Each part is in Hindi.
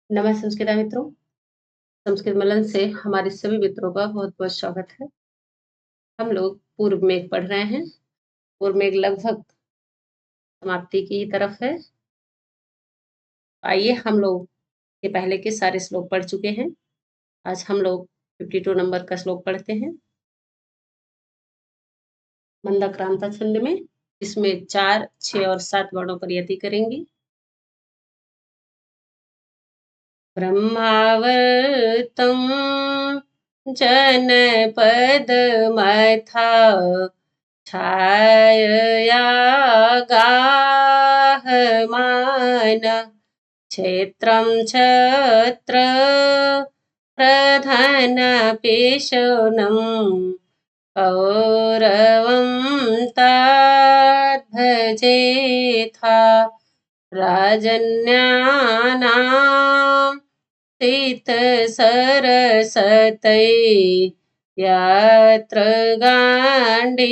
नमस्ते संस्कृत मित्रों, संस्कृत मिलन से हमारे सभी मित्रों का बहुत-बहुत स्वागत है। हम लोग पूर्व में पढ़ रहे हैं। पूर्व में लगभग समाप्ति की तरफ है। आइए हम लोग ये पहले के सारे श्लोक पढ़ चुके हैं। आज हम लोग 52 नंबर का श्लोक पढ़ते हैं। मंदाक्रांता छंद में, इसमें 4, 6 और 7 वर्णों पर यति करेंगे। ब्रह्मावर्तं जनपदमथा छायया गाहमान क्षेत्रं छत्र प्रधानपेशनं कौरवं तद्भजेथा राजन्यानां सितसरसतै यत्र गाण्डीवधन्वा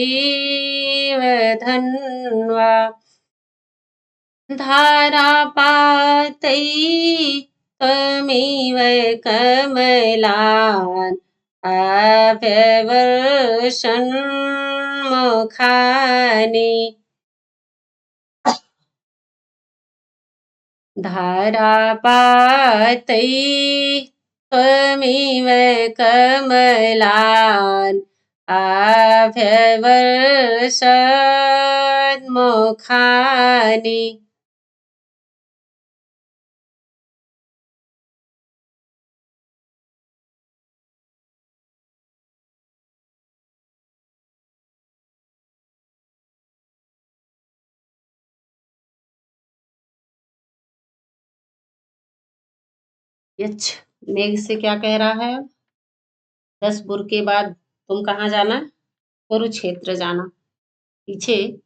धारापातैः त्वमिव कमलान् अभ्यवर्षन्मुखानि धारापातैः त्वमिव कमलान् अभ्यवर्षन्मुखानि यच्छ मेघ से क्या कह रहा है? 10 बुर के बाद तुम कहाँ जाना? कुरुक्षेत्र जाना। पीछे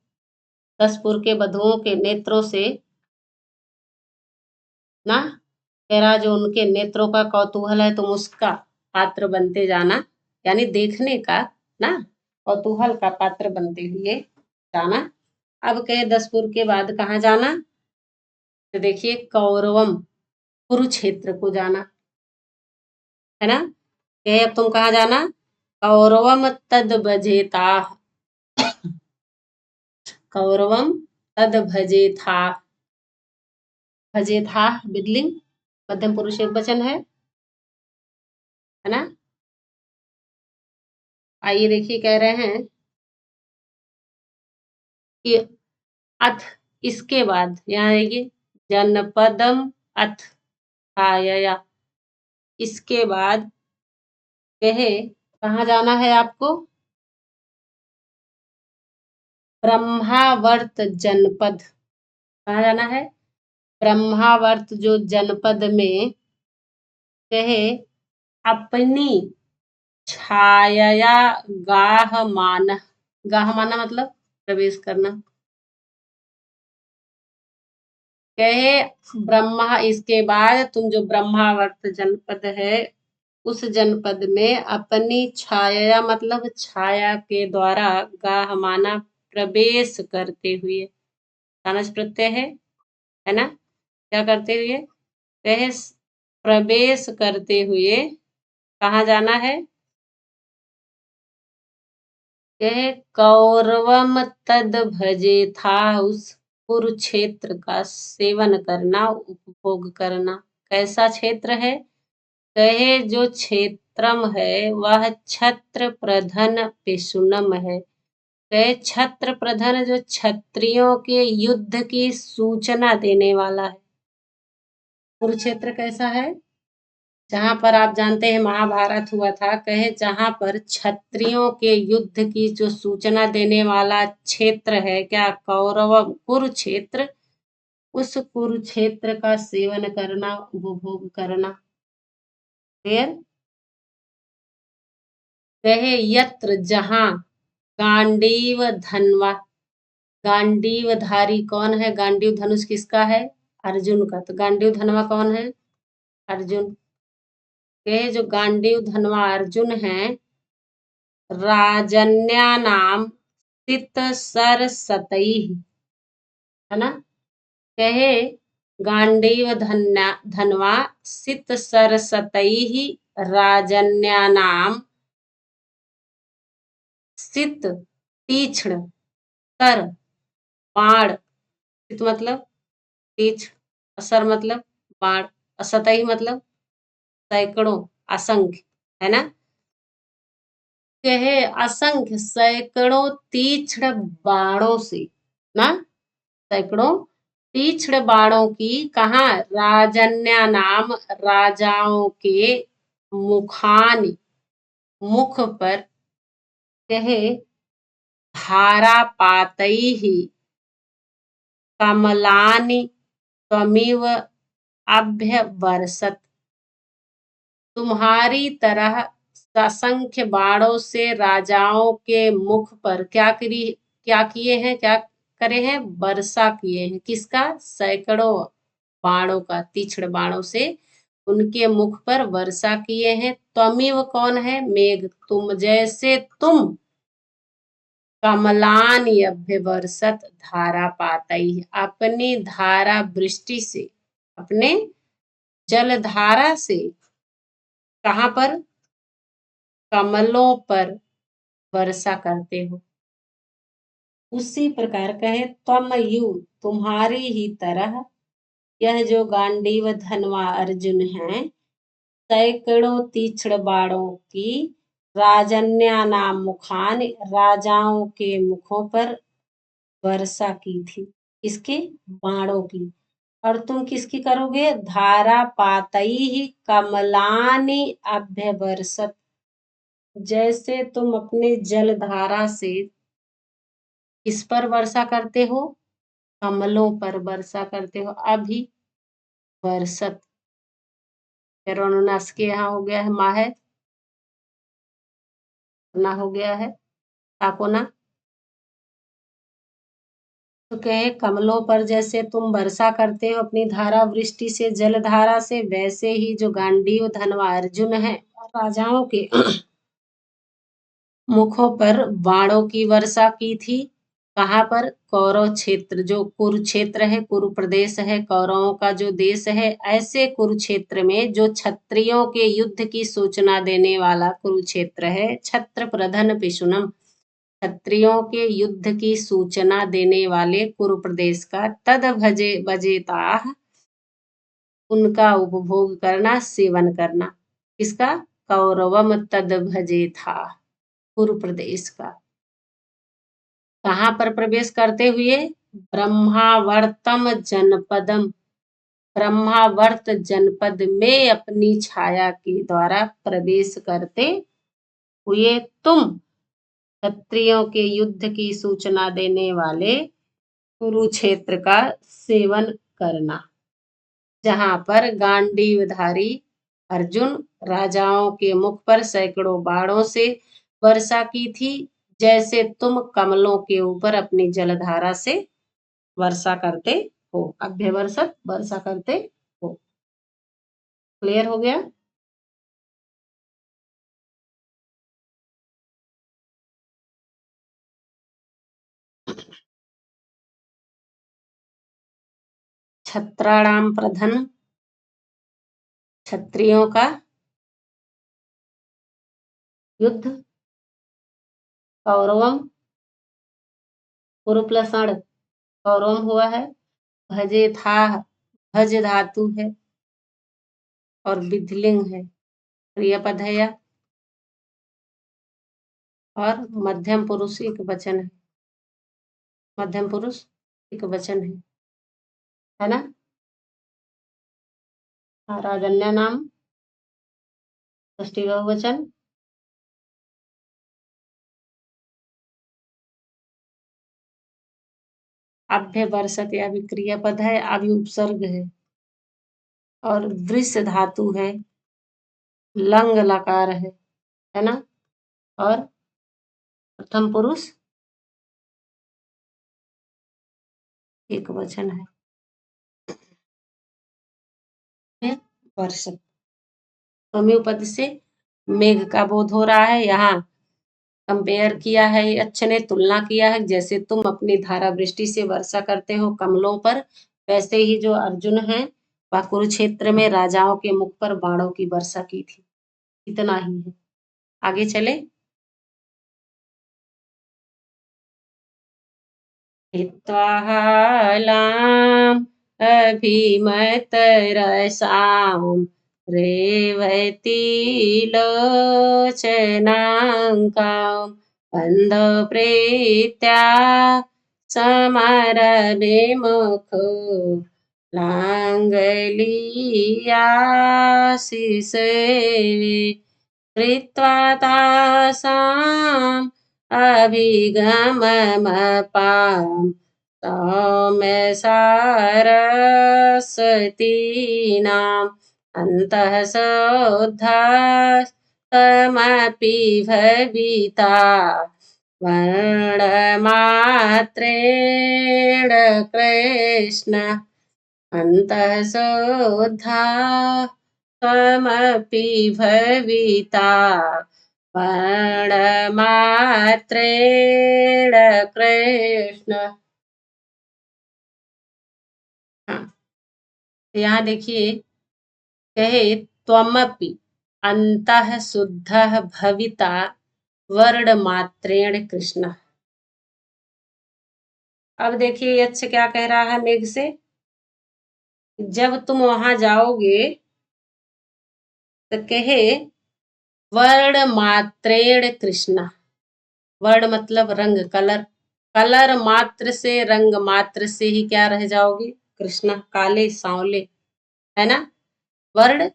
10 पुर के बधुओं के नेत्रों से ना कह रहा जो उनके नेत्रों का कौतूहल है तुम उसका पात्र बनते जाना, यानी देखने का ना कौतूहल का पात्र बनते हुए जाना। अब कहे 10 पुर के बाद कहाँ जाना? तो देखिए कौरवम कुरुक्षेत्र को जाना है ना। कहे अब तुम कहाँ जाना? कौरवम तद भजेता, कौरवम तद भजेथा। भजेथा विदलिंग मध्यम पुरुष एक वचन है ना। आइए देखिए कह रहे हैं कि अथ इसके बाद, यहाँ देखिए जनपदम अथ छाया, इसके बाद कहे कहाँ जाना है आपको? ब्रह्मावर्त जनपद। कहाँ जाना है? ब्रह्मावर्त जो जनपद में कहे अपनी छाया गाहमान, गाहमाना मतलब प्रवेश करना। कहे ब्रह्मा इसके बाद तुम जो ब्रह्मावर्त जनपद है उस जनपद में अपनी छाया मतलब छाया के द्वारा गाहमाना प्रवेश करते हुए, सानस प्रत्यय है ना। क्या करते हुए? कहे प्रवेश करते हुए कहाँ जाना है? कहे कौरवम तद भजे था, उस कुरुक्षेत्र का सेवन करना, उपभोग करना। कैसा क्षेत्र है? कहे जो क्षेत्रम है वह छत्र प्रधन पिशुनम है। कहे छत्र प्रधन जो क्षत्रियों के युद्ध की सूचना देने वाला है। कुरुक्षेत्र कैसा है? जहां पर आप जानते हैं महाभारत हुआ था, कहे जहां पर क्षत्रियों के युद्ध की जो सूचना देने वाला क्षेत्र है, क्या कौरव कुरुक्षेत्र, उस कुरुक्षेत्र का सेवन करना, उपभोग करना। फिर कहे यत्र जहां गांडीव धनवा, गांडीवधारी कौन है? गांडीव धनुष किसका है? अर्जुन का। तो गांडीव धनवा कौन है? अर्जुन के। जो गांडीव धनवा अर्जुन है, राजन्यानाम सित सरसतई है ना। कहे गांडीव धन्वा सित सरसतैः राजन्यानां सित तीक्ष्ण कर बाण। सित मतलब तीक्ष्ण, असर मतलब बाण, असतही मतलब सैकड़ों, असंख्य, है ना। कहे असंख्य सैकड़ों तीक्ष्ण बाणों से ना, सैकड़ों तीक्ष्ण बाणों की कहा, राजन्या नाम राजाओं के मुखानि मुख पर, कहे धारापातैः कमलानि त्वमिव अभ्यवर्षत्। तुम्हारी तरह असंख्य बाणों से राजाओं के मुख पर क्या किए हैं, क्या करे हैं, वर्षा किए हैं। किसका, सैकड़ों बाणों का, तीक्ष्ण बाणों से उनके मुख पर वर्षा किए हैं। त्वमिव कौन है, मेघ, तुम जैसे तुम, कमलानि अभ्यवर्षत धारापातैः अपनी धारा वृष्टि से, अपने जलधारा से, कहाँ पर, कमलों पर वर्षा करते हो। उसी प्रकार कहे त्वम यू, तुम्हारी ही तरह, यह जो गांडीव धनवा अर्जुन है, सैकड़ों तीक्ष्ण बाणों की, राजन्या नाम मुखान राजाओं के मुखों पर वर्षा की थी, इसके बाणों की। और तुम किसकी करोगे, धारा पातई ही कमलानि अभ्यवर्षत, जैसे तुम अपने जलधारा से किस पर वर्षा करते हो, कमलों पर वर्षा करते हो। अभी वर्षत, फिर अनुनास के यहाँ हो गया है मा है, ना हो गया है ताकोना। तो कहे कमलों पर जैसे तुम वर्षा करते हो अपनी धारा वृष्टि से, जलधारा से, वैसे ही जो गांडीव धनवा अर्जुन है, राजाओं के मुखों पर बाणों की वर्षा की थी। कहाँ पर, कौरव क्षेत्र, जो कुरुक्षेत्र है, कुरु प्रदेश है, कौरवों का जो देश है, ऐसे कुरुक्षेत्र में जो क्षत्रियों के युद्ध की सूचना देने वाला कुरुक्षेत्र है, छत्र प्रधन पिशुनम, क्षत्रियों के युद्ध की सूचना देने वाले कुरु प्रदेश का, तद भजे भजेताह, उनका उपभोग करना, सेवन करना। किसका, कौरवम तद भजे था, कुरु प्रदेश का। कहाँ पर प्रवेश करते हुए, ब्रह्मावर्तम जनपदम, ब्रह्मावर्त जनपद में अपनी छाया के द्वारा प्रवेश करते हुए तुम, क्षत्रियों के युद्ध की सूचना देने वाले कुरुक्षेत्र का सेवन करना, जहां पर गांडीवधारी अर्जुन राजाओं के मुख पर सैकड़ों बाणों से वर्षा की थी, जैसे तुम कमलों के ऊपर अपनी जलधारा से वर्षा करते हो, अभ्यवर्षत वर्षा करते हो। क्लियर हो गया। छत्राणाम प्रधन, क्षत्रियों का युद्ध, कौरवम, पूर्व प्लस अण, कौरवम हुआ है, भजे था, भज धातु है और विधिलिंग है, क्रियापद है या, और मध्यम पुरुष एक वचन है, मध्यम पुरुष एक वचन है ना। राजन्या नाम षष्ठी बहुवचन, अभ्यवर्षत या भी क्रियापद है, अभी उपसर्ग है, और वृष धातु है, लंग लकार है ना। और प्रथम पुरुष एक वचन है, वर्ष। होम्योपैथी से मेघ का बोध हो रहा है, यहाँ कंपेयर किया है, अच्छे ने तुलना किया है, जैसे तुम अपनी धारा वृष्टि से वर्षा करते हो कमलों पर, वैसे ही जो अर्जुन है वह कुरुक्षेत्र में राजाओं के मुख पर बाणों की वर्षा की थी। इतना ही है। आगे चले। हित्वाहलाम अभिमतरसां रेवती लोचनाङ्काम् अन्धप्रीत्या समरविमुखो लाङ्गलीयाशिसेवे कृत्वा तासाम् अभिगममपाम् सौम्य सरस्वतीनाम् अन्तः शोद्धस्तमपि भविता वर्णमात्रेण कृष्ण अन्तः शोद्धा त्वमपि भविता वर्णमात्रेण कृष्ण। हाँ, तो यहाँ देखिए कहे त्वमपि अन्तः शुद्धः भविता वर्णमात्रेण कृष्ण। अब देखिए यक्ष क्या कह रहा है मेघ से, जब तुम वहां जाओगे तो कहे वर्ण मात्रेण कृष्ण। वर्ण मतलब रंग, कलर, कलर मात्र से, रंग मात्र से ही क्या रह जाओगे, कृष्ण, काले सांवले, है ना। वर्ण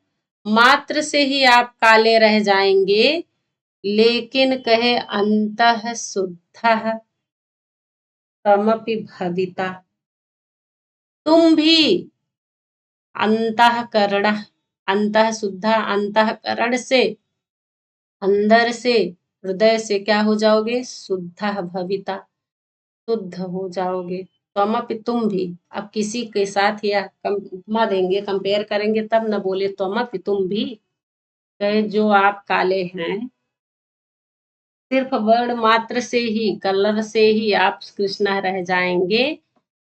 मात्र से ही आप काले रह जाएंगे, लेकिन कहे अंतः शुद्धः तमपि भविता, तुम भी अंतःकरण, अंतः शुद्ध, अंतःकरण से, अंदर से, हृदय से क्या हो जाओगे, शुद्ध भविता, शुद्ध हो जाओगे। त्वमपि तुम भी, अब किसी के साथ या उपमा देंगे, कंपेयर करेंगे तब न बोले त्वमपि तुम भी, कहे जो आप काले हैं, सिर्फ वर्ण मात्र से ही, कलर से ही आप कृष्ण रह जाएंगे,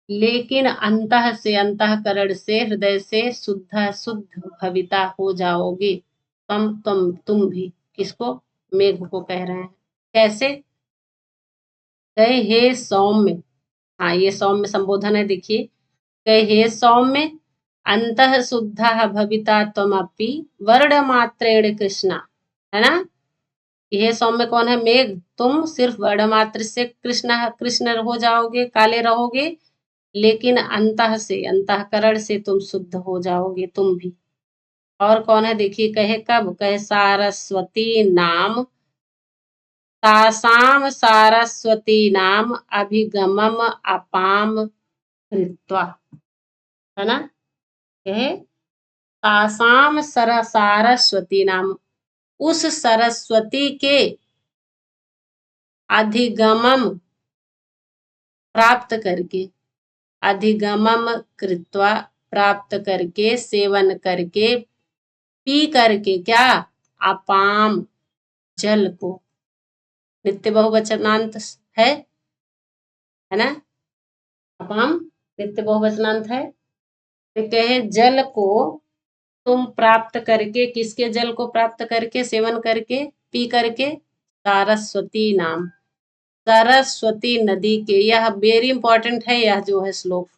लेकिन अंतः से, अंतःकरण से, हृदय से शुद्ध शुद्ध भविता हो जाओगे। तुम भी, किसको, मेघ को कह रहे हैं। कैसे, कहे हे सौम्य, हाँ ये सौम्य संबोधन है, देखिए कहे हे सौम्य अंतः शुद्ध भविता त्वमपि वर्ण मात्रेण कृष्णा, है ना। यह सौम्य कौन है, मेघ, तुम सिर्फ वर्ण मात्र से कृष्ण कृष्ण हो जाओगे, काले रहोगे, लेकिन अंतः से, अंतःकरण से तुम शुद्ध हो जाओगे तुम भी। और कौन है देखिए, कहे कब, कहे सारस्वती नाम, तासाम सारस्वती नाम अभिगमम अपाम कृत्वा, है ना। कहे तासाम सारस्वती नाम, उस सरस्वती के अधिगमम प्राप्त करके, अधिगमम कृत्वा प्राप्त करके, सेवन करके, पी करके, क्या, अपाम जल को, नित्य बहुवचनांत है ना, अपाम नित्य बहुवचनांत है। तो कहे जल को तुम प्राप्त करके, किसके जल को प्राप्त करके, सेवन करके, पी करके, सारस्वती नाम, सरस्वती नदी के, यह वेरी इंपॉर्टेंट है, यह जो है श्लोक,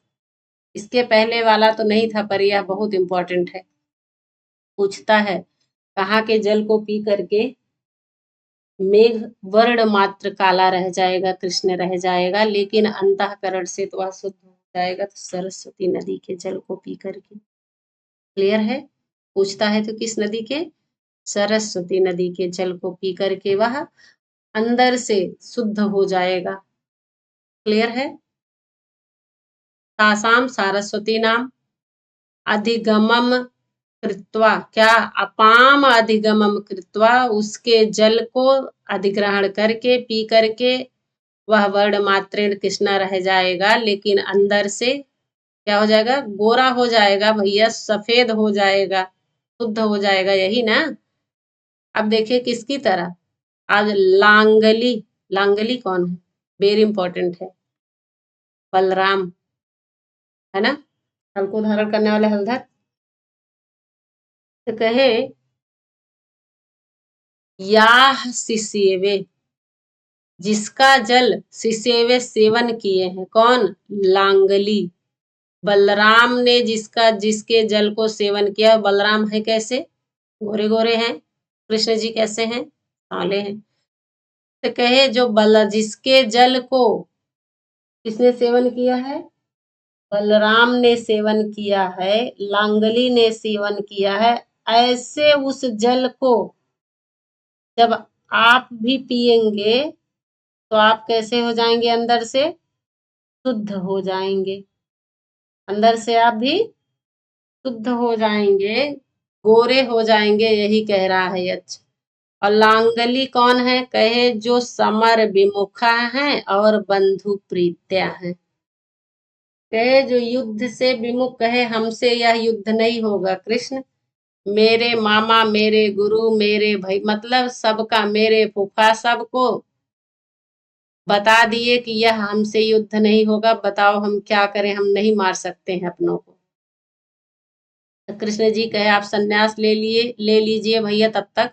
इसके पहले वाला तो नहीं था पर यह बहुत इंपॉर्टेंट है। पूछता है कहाँ के जल को पी करके मेघ वर्ण मात्र काला रह जाएगा, कृष्ण रह जाएगा, लेकिन अंतःकरण से तो वह शुद्ध हो जाएगा, तो सरस्वती नदी के जल को पी करके। क्लियर है। पूछता है तो किस नदी के, सरस्वती नदी के जल को पी करके वह अंदर से शुद्ध हो जाएगा। क्लियर है। तासाम सारस्वती नाम अधिगमम कृत्वा, क्या, अपाम अधिगमम कृत्वा, उसके जल को अधिग्रहण करके, पी करके वह वर्ण मात्रेण कृष्णा रह जाएगा, लेकिन अंदर से क्या हो जाएगा, गोरा हो जाएगा भैया, सफेद हो जाएगा, शुद्ध हो जाएगा, यही ना। अब देखिए किसकी तरह, आज लांगली, लांगली कौन है, वेरी इंपॉर्टेंट है, बलराम, है ना। हल को धारण करने वाले हलधर। तो कहे याह सिसेवे, जिसका जल सिसेवे सेवन किए हैं, कौन? लांगली। बलराम ने जिसके जल को सेवन किया, बलराम है कैसे? गोरे गोरे हैं। कृष्ण जी कैसे हैं? काले हैं। तो कहे जिसके जल को किसने सेवन किया है? बलराम ने सेवन किया है, लांगली ने सेवन किया है। ऐसे उस जल को जब आप भी पिएंगे तो आप कैसे हो जाएंगे? अंदर से शुद्ध हो जाएंगे। अंदर से आप भी शुद्ध हो जाएंगे, गोरे हो जाएंगे, यही कह रहा है। अच्छा, और लांगली कौन है? कहे जो समर विमुखा है और बंधु प्रीत्या है। कहे जो युद्ध से विमुख, कहे हमसे यह युद्ध नहीं होगा कृष्ण। मेरे मामा, मेरे गुरु, मेरे भाई, मतलब सबका, मेरे फूफा, सबको बता दिए कि यह हमसे युद्ध नहीं होगा। बताओ हम क्या करें, हम नहीं मार सकते हैं अपनों को। तो कृष्ण जी कहे आप संन्यास ले लीजिए भैया, तब तक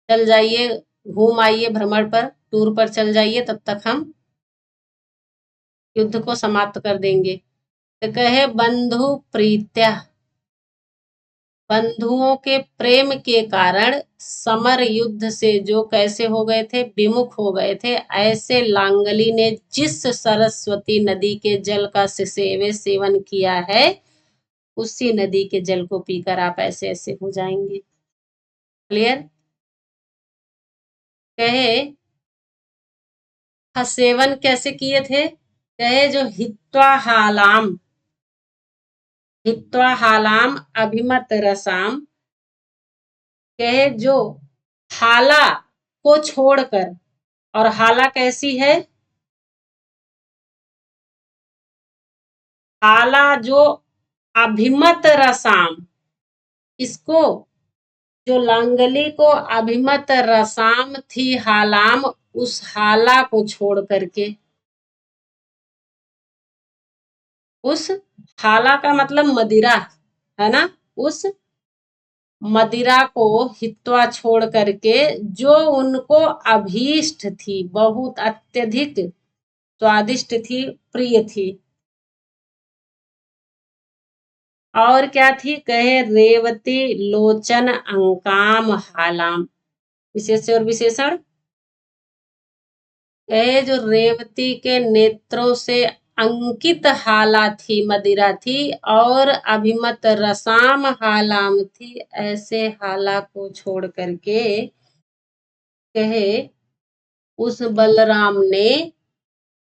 चल जाइए, घूम आइए, भ्रमण पर, टूर पर चल जाइए, तब तक हम युद्ध को समाप्त कर देंगे। तो कहे बंधु प्रीत्या, बंधुओं के प्रेम के कारण समर युद्ध से जो कैसे हो गए थे? विमुख हो गए थे। ऐसे लांगली ने जिस सरस्वती नदी के जल का सेवन किया है, उसी नदी के जल को पीकर आप ऐसे ऐसे हो जाएंगे। क्लियर? कहे सेवन कैसे किए थे? कहे जो हित्वा हालाम अभिमत रसाम, कहे जो हाला को छोड़कर, और हाला कैसी है? हाला जो अभिमत रसाम, इसको, जो लांगली को अभिमत रसाम थी हालाम, उस हाला को छोड़ करके, उस हाला का मतलब मदिरा है ना, उस मदिरा को हित्वा छोड़ करके, जो उनको अभीष्ट थी, बहुत अत्यधिक स्वादिष्ट थी, प्रिय थी। और क्या थी? कहे रेवती लोचन अंकाम हालाम। विशेष और विशेषण। कहे जो रेवती के नेत्रों से अंकित हाला थी, मदिरा थी, और अभिमत रसाम हालाम थी। ऐसे हाला को छोड़ करके कहे उस बलराम ने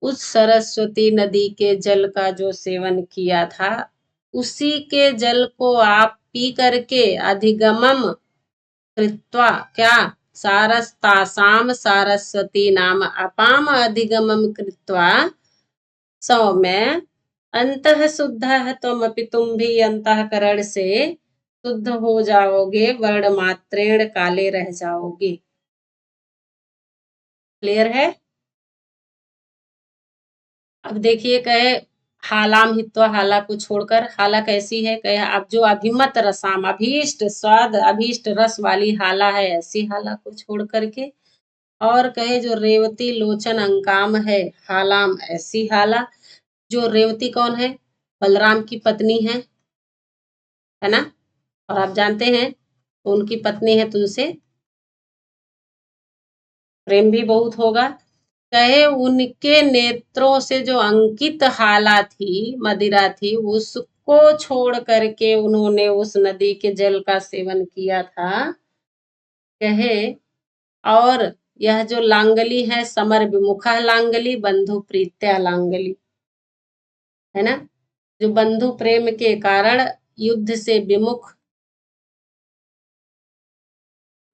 उस सरस्वती नदी के जल का जो सेवन किया था, उसी के जल को आप पी करके अधिगमम कृत्वा, क्या? सारस्तासाम सारस्वती नाम अपाम अधिगमम कृत्वा सौम्य अंतः शुद्ध है, तुम भी अंतःकरण से शुद्ध हो जाओगे, वर्ण मात्रेण काले रह जाओगे। क्लियर है? अब देखिए, कहे हालाम हित्वा, हाला को छोड़कर। हाला कैसी है? कहे अब जो अभिमत रसाम, अभीष्ट स्वाद, अभीष्ट रस वाली हाला है, ऐसी हाला को छोड़ करके। और कहे जो रेवती लोचन अंकाम है हालाम, ऐसी हाला। जो रेवती कौन है? बलराम की पत्नी है ना? और आप जानते हैं तो उनकी पत्नी है, तो उनसे प्रेम भी बहुत होगा। कहे उनके नेत्रों से जो अंकित हाला थी, मदिरा थी, उसको छोड़ करके उन्होंने उस नदी के जल का सेवन किया था। कहे और यह जो लांगली है, समर विमुखा लांगली, बंधु प्रीत्या लांगली, है ना? जो बंधु प्रेम के कारण युद्ध से विमुख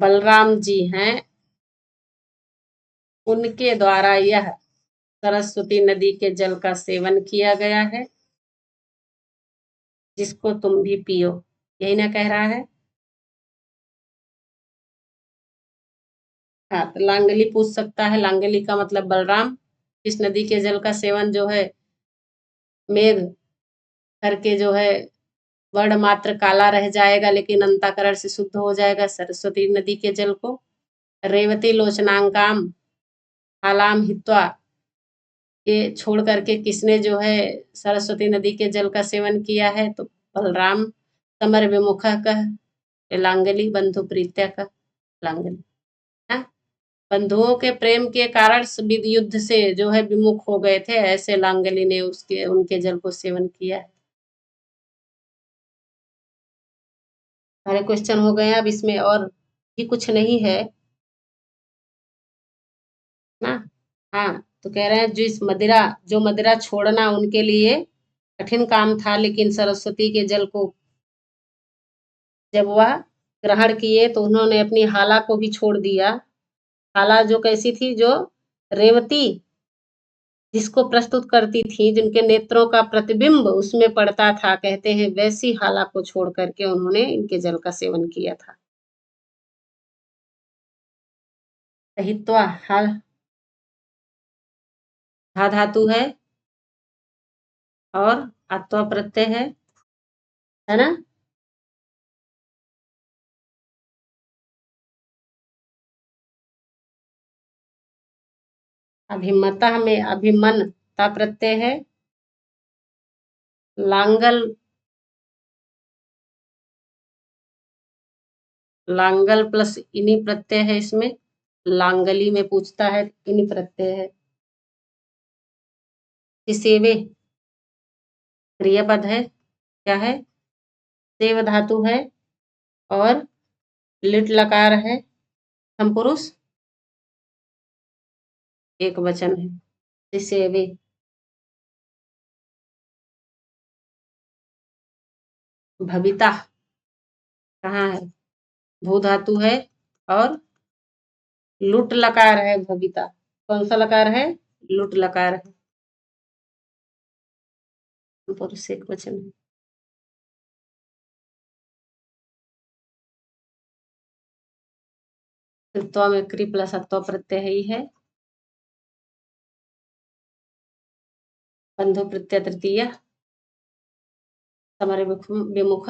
बलराम जी हैं, उनके द्वारा यह सरस्वती नदी के जल का सेवन किया गया है, जिसको तुम भी पियो। यही ना कह रहा है? हाँ, तो लांगली पूछ सकता है, लांगली का मतलब बलराम। इस नदी के जल का सेवन जो है, मेघ करके जो है वर्ण मात्र काला रह जाएगा, लेकिन अंतःकरण से शुद्ध हो जाएगा सरस्वती नदी के जल को। रेवती लोचनांकाम आलाम हित्वा, ये छोड़ करके किसने जो है सरस्वती नदी के जल का सेवन किया है? तो बलराम। समर विमुखा कह, लांगली बंधु प्रीत्या का, लांगली। हाँ? बंधुओं के प्रेम के कारण युद्ध से जो है विमुख हो गए थे, ऐसे लांगली ने उसके उनके जल को सेवन किया है। सारे क्वेश्चन हो गए, अब इसमें और भी कुछ नहीं है ना। हाँ, तो कह रहे हैं जो मदिरा छोड़ना उनके लिए कठिन काम था, लेकिन सरस्वती के जल को जब वह ग्रहण किए तो उन्होंने अपनी हाला को भी छोड़ दिया। हाला जो कैसी थी? जो रेवती जिसको प्रस्तुत करती थी, जिनके नेत्रों का प्रतिबिंब उसमें पड़ता था, कहते हैं वैसी हाला को छोड़ करके उन्होंने इनके जल का सेवन किया था। सहित्वा, हा हा धातु है और अत्वा प्रत्यय है ना। अभिमता में अभिमनता प्रत्यय है। लांगल, लांगल प्लस इनी प्रत्यय है इसमें। लांगली में पूछता है, इनी प्रत्यय है। सेवे क्रियापद है, क्या है? सेव धातु है और लिट लकार है। हम पुरुष एक वचन है। सेवे भविता कहाँ है? भू धातु है और लुट लकार है। भविता कौन सा लकार है? लुट लकार है। पुरुष एक वचन है। त्व में क्री प्लस अत्व प्रत्यय ही है। बंधु प्रत्यय तृतीय। समर विमुख,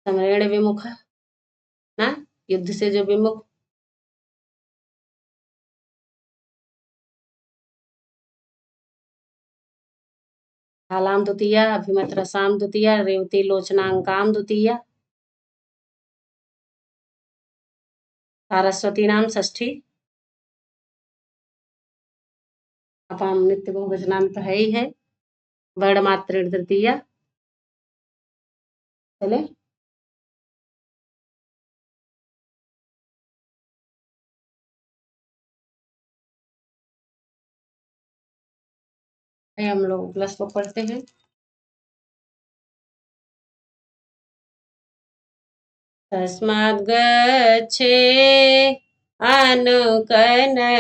समरेण विमुख ना, युद्ध से जो विमुख। हालाम द्वितीय, अभिमत रसाम द्वितीय, रेवती लोचनांकाम द्वितीय, सारस्वती नाम षष्ठी। अपाम नित्य बहुवचनांत तो है ही है। वर्ण मात्र तृतीय। चले, हम लोग प्लस को पढ़ते हैं। तस्माद् गच्छे अनुकनखलं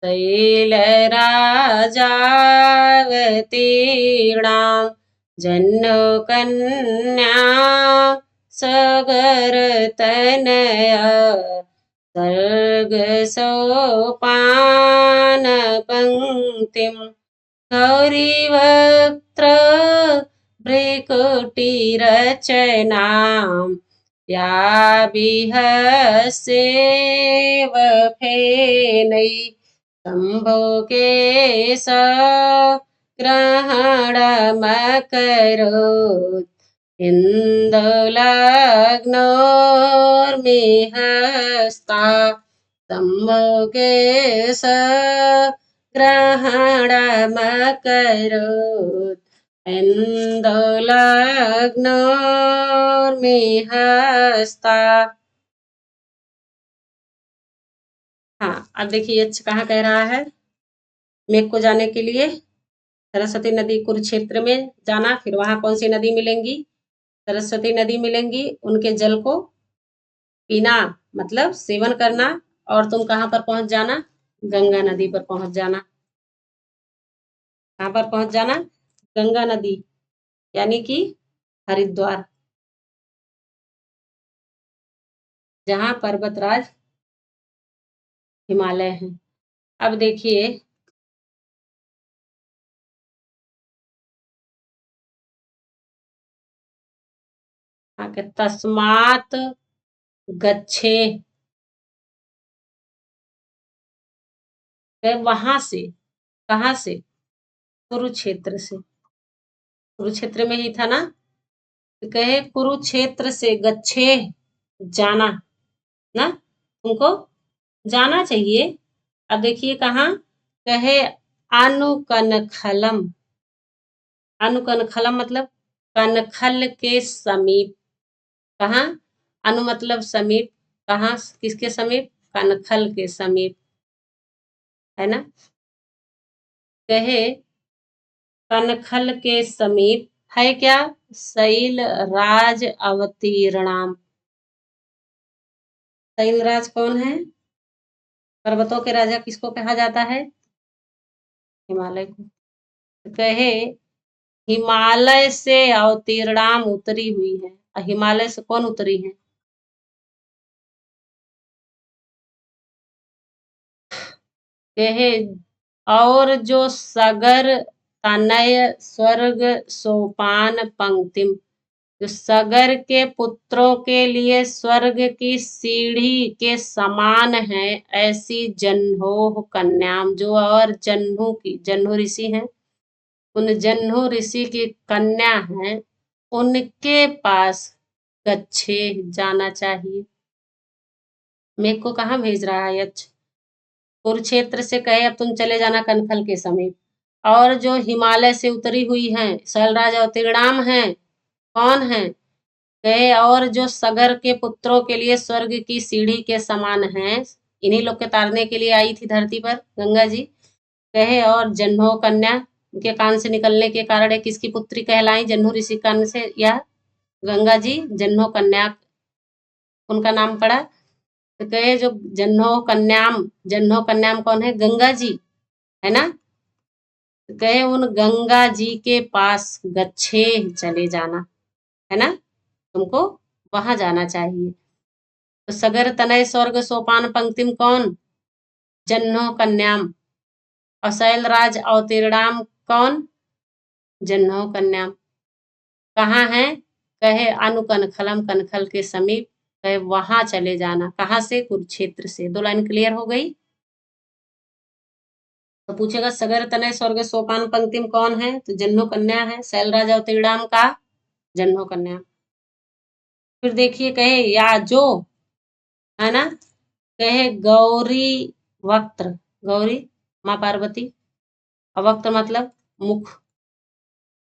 शैलराजावतीर्णां जह्नुकन्या सगरतनया सर्गसोपानपङ्क्तिं गौरीवक्त्र भ्रिकुटिरचनां याभिहस्येव फेनै शम्भोकेश ग्रहणमकरोत् इन्दुलग्नोर्मिहस्ता शम्भोकेश ग्रहणमकरोत् इंदुलग्नोर्मिहस्ता। हाँ, अब देखिए यक्ष कहाँ कह रहा है? मेघ को जाने के लिए सरस्वती नदी कुरुक्षेत्र में जाना, फिर वहां कौन सी नदी मिलेंगी? सरस्वती नदी मिलेंगी। उनके जल को पीना मतलब सेवन करना, और तुम कहाँ पर पहुंच जाना? गंगा नदी पर पहुंच जाना। कहाँ पर पहुंच जाना? गंगा नदी, यानी कि हरिद्वार, जहाँ पर्वतराज हिमालय है। अब देखिए आगे तस्मात् गच्छे, वहां से, कहाँ से? कुरुक्षेत्र से। कुरुक्षेत्र में ही था ना, तो कहे कुरुक्षेत्र से गच्छे, जाना ना, तुमको जाना चाहिए। अब देखिए कहाँ, कहे अनुकनखलम, अनुकनखलम मतलब कनखल के समीप। कहाँ? अनु मतलब समीप, कहाँ किसके समीप? कनखल के समीप, है ना। कहे कनखल के समीप है क्या? शैल राज अवतीर्णाम। शैलराज कौन है? पर्वतों के राजा किसको कहा जाता है? हिमालय को। कहे हिमालय से अवतीर्णाम उतरी हुई है। हिमालय से कौन उतरी है? कहे और जो सगर तनय स्वर्ग सोपान पंक्तिम, जो सगर के पुत्रों के लिए स्वर्ग की सीढ़ी के समान है, ऐसी जन्होह कन्याम, जो और जन्हू की, जन्हू ऋषि हैं, उन जन्हू ऋषि की कन्या है, उनके पास गच्छे, जाना चाहिए। मेघ को कहाँ भेज रहा है? यक्ष कुरुक्षेत्र से कहे अब तुम चले जाना कनखल के समीप। और जो हिमालय से उतरी हुई हैं, शैलराज अवतीर्णाम हैं, कौन है? कहे और जो सगर के पुत्रों के लिए स्वर्ग की सीढ़ी के समान हैं, इन्हीं लोग के तारने के लिए आई थी धरती पर गंगा जी। कहे और जन्हो कन्या, उनके कान से निकलने के कारण एक किसकी पुत्री कहलाई? जन्हू ऋषि कान से, या गंगा जी जन्हो कन्या उनका नाम पड़ा। तो कहे जो जन्हो कन्याम कौन है? गंगा जी, है ना। तो कहे उन गंगा जी के पास गच्छे, चले जाना, है ना, तुमको वहां जाना चाहिए। तो सगर तनय स्वर्ग सोपान पंक्तिम कौन? जन्हो कन्याम। और शैलराज अवतीर्णाम कौन? जन्हो कन्याम। कहाँ है? कहे अनु कनखलम, कनखल के समीप, कहे वहां चले जाना। कहाँ से? कुरुक्षेत्र से। दो लाइन क्लियर हो गई। तो पूछेगा सगर तनय स्वर्ग सोपान पंक्तिम कौन है? तो जन्हो कन्या है, शैलराज अवतीर्णाम का जन्हो कन्या। फिर देखिए कहे या जो, है ना, कहे गौरी वक्त्र, गौरी माँ पार्वती, और वक्त्र मतलब मुख,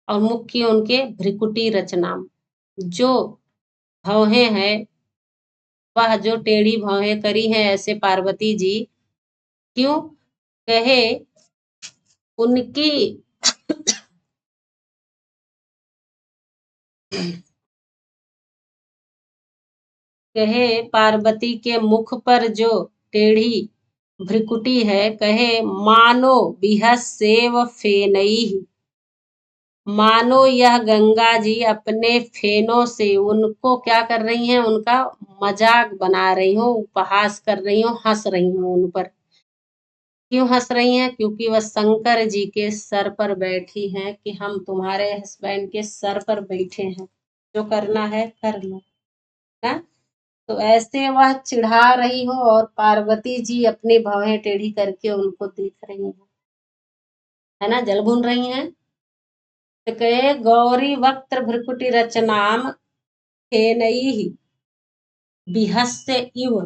और मुख की उनके भ्रिकुटी रचना, जो भौहें हैं, वह जो टेढ़ी भौहें करी हैं ऐसे पार्वती जी, क्यों? कहे उनकी कहे पार्वती के मुख पर जो टेढ़ी भ्रिकुटी है, कहे मानो बिहसेव फेनई, मानो यह गंगा जी अपने फेनों से उनको क्या कर रही हैं? उनका मजाक बना रही हो, उपहास कर रही हो, हंस रही हो उन पर। क्यों हंस रही हैं? क्योंकि वह शंकर जी के सर पर बैठी हैं, कि हम तुम्हारे हस्बैंड के सर पर बैठे हैं, जो करना है कर लो ना। तो ऐसे वह चिढ़ा रही हो और पार्वती जी अपनी भवें टेढ़ी करके उनको देख रही हैं, है ना, जल भून रही हैं। तो कहे गौरी वक्त्र भ्रिकुटी रचनाम फेनई बिहस्य इव,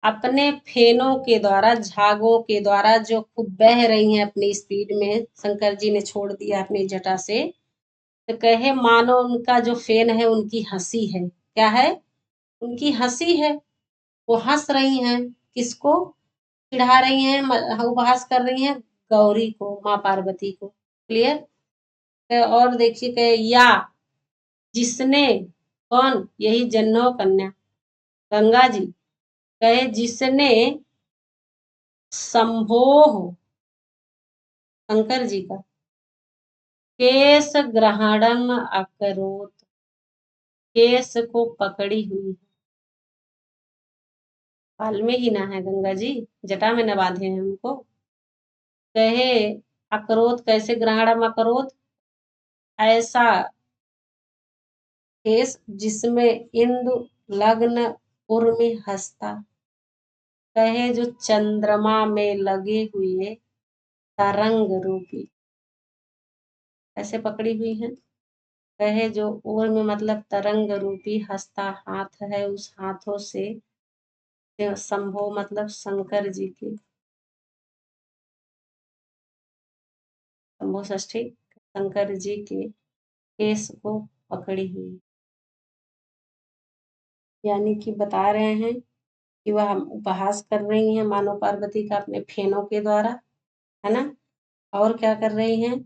अपने फेनों के द्वारा, झागों के द्वारा जो खूब बह रही हैं अपनी स्पीड में, शंकर जी ने छोड़ दिया अपनी जटा से। तो कहे मानो उनका जो फेन है उनकी हंसी है। क्या है? उनकी हंसी है। वो हंस रही हैं, किसको चिढ़ा रही हैं, उपहास कर रही हैं? गौरी को, माँ पार्वती को। क्लियर? और देखिए कहे या जिसने, कौन? यही जन्नो कन्या गंगा जी। कहे जिसने संभोह, शंकर जी का केस ग्रहणम अकरोत, केस को पकड़ी हुई। बाल में ही ना है गंगा जी, जटा में न बांधे हैं उनको। कहे अकरोत, कैसे ग्रहणम अकरोत? ऐसा केस जिसमें इंदु लग्न उर्मि हस्ता, कहे जो चंद्रमा में लगे हुए तरंग रूपी, ऐसे पकड़ी हुई है। कहे जो उर्मि मतलब तरंग रूपी हस्ता हाथ है, उस हाथों से शंभो मतलब शंकर जी के, शंभो षष्ठी शंकर जी के केस को पकड़ी हुई, यानी कि बता रहे हैं कि वह उपहास कर रही हैं मानो पार्वती का अपने फेनों के द्वारा, है ना। और क्या कर रही हैं,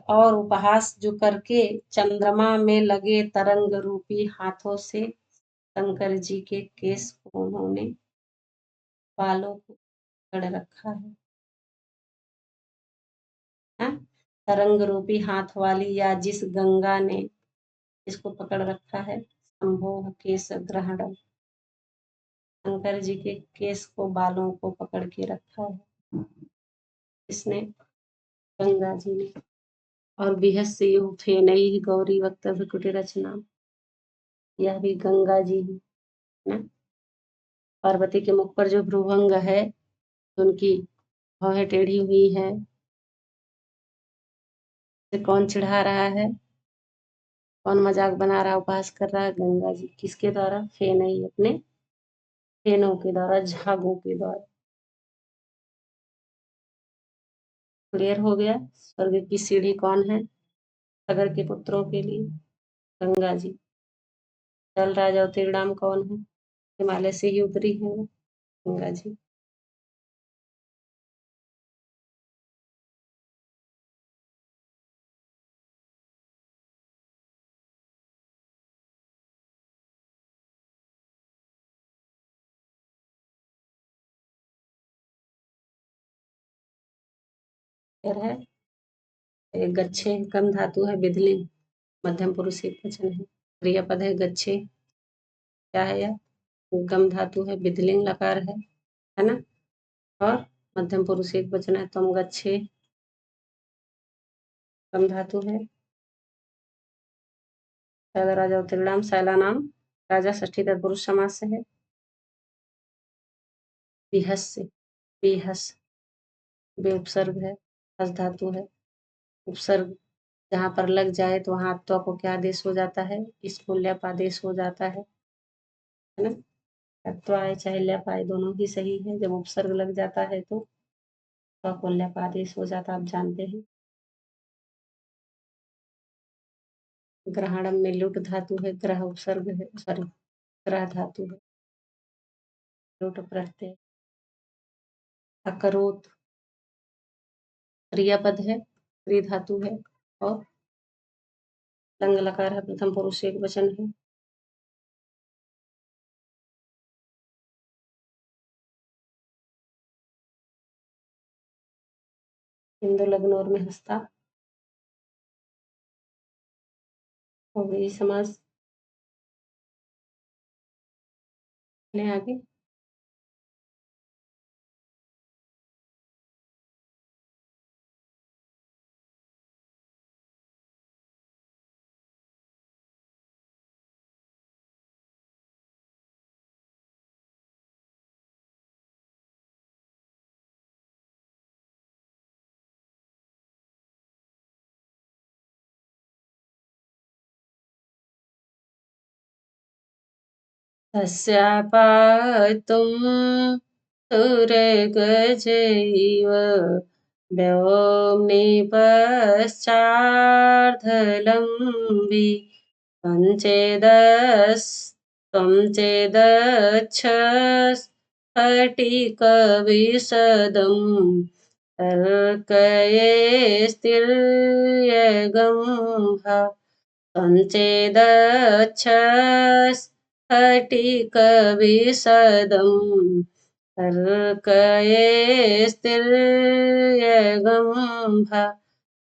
और उपहास जो करके चंद्रमा में लगे तरंग रूपी हाथों से शंकर जी के केस को उन्होंने बालों को पकड़ रखा है। हाँ? तरंग रूपी हाथ वाली या जिस गंगा ने इसको पकड़ रखा है, संभोग केस ग्रहण, शंकर जी के केस को बालों को पकड़ के रखा है, इसने गंगा जी ने। और बिहस्य युग फेनई गौरी वक्तव्य कुटी रचना, यह भी गंगा जी ही है ना। पार्वती के मुख पर जो भ्रूभंग है, उनकी भौहें टेढ़ी हुई है, से कौन चिढ़ा रहा है, कौन मजाक बना रहा है, उपहास कर रहा है, गंगा जी। किसके द्वारा, फेनई अपने फेनों के द्वारा, झागों के द्वारा। क्लियर हो गया। स्वर्ग की सीढ़ी कौन है, सागर के पुत्रों के लिए गंगा जी। जल राजा उत्तीर्णाम कौन है, हिमालय से ही उतरी है वो, गंगा जी। फिर है एक गच्छे, कम धातु है विधलिंग, मध्यम पुरुष एक वचन है। क्रियापद है गच्छे, क्या है यह, गम धातु है, विधलिंग लकार है ना। और मध्यम पुरुष एक वचन है, तुम गच्छे, कम धातु है। शैल राजा उत्तीर्णाम, शैला नाम राजा षष्ठी तत्पुरुष समास से है। बिहस से, बेहस, बे उपसर्ग है, हस धातु है। उपसर्ग जहाँ पर लग जाए तो वहाँ त्व को क्या आदेश हो जाता है, इसको ल्याप आदेश हो जाता है ना। त्व आए चाहे ल्याप आए दोनों ही सही है। जब उपसर्ग लग जाता है तो त्व को ल्याप आदेश हो जाता, आप जानते हैं। ग्रहणम में लुट धातु है, ग्रह उपसर्ग है, सॉरी ग्रह धातु है, लुट प्रत्यय। अकरोत क्रियापद है, क्रि धातु है, और लंग लकार है, प्रथम पुरुष एक वचन है। हिंदू लग्न और में हस्ता, और ये समास ले आगे। तस्यापातुं सुरगजैव व्योम्नि पश्चार्धलम्बि त्वं चेदच्छस्फटिकविशदं तर्कयेस्तिर्यगम्भा संचेदच्छस्फटिकविशदं तर्कयेस्तिर्यगम्भा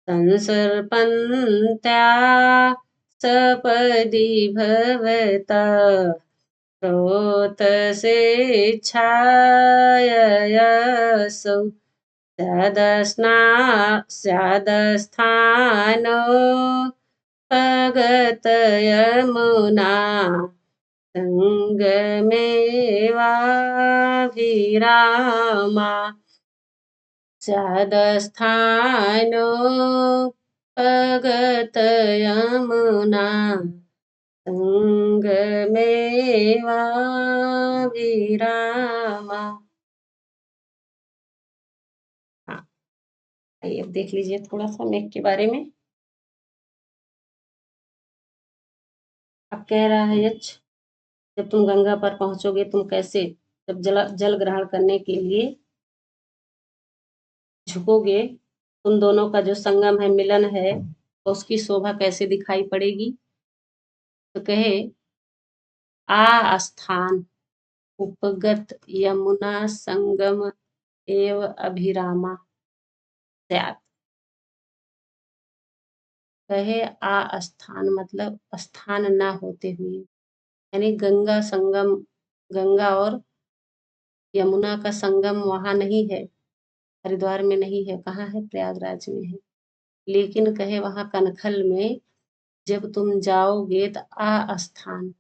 संसर्पन्त्या सपदि भवता स्रोतस्वेच्छाययासौ स्यादस्थानो भगत यमुना संगमेवाभिरामा सदस्थानो भगत यमुना संगमेवाभिरामा। हाँ, आइए अब देख लीजिए थोड़ा सा मेघ के बारे में। अब कह रहा है यक्ष, जब तुम गंगा पर पहुंचोगे तुम कैसे, जब जल ग्रहण करने के लिए झुकोगे, तुम दोनों का जो संगम है, मिलन है, तो उसकी शोभा कैसे दिखाई पड़ेगी। तो कहे आस्थान उपगत यमुना संगम एव अभिरामा स्यात्। कहे आस्थान मतलब स्थान न होते हुए, यानी गंगा संगम, गंगा और यमुना का संगम वहां नहीं है, हरिद्वार में नहीं है, कहाँ है, प्रयागराज में है। लेकिन कहे वहां कनखल में जब तुम जाओगे तो आस्थान,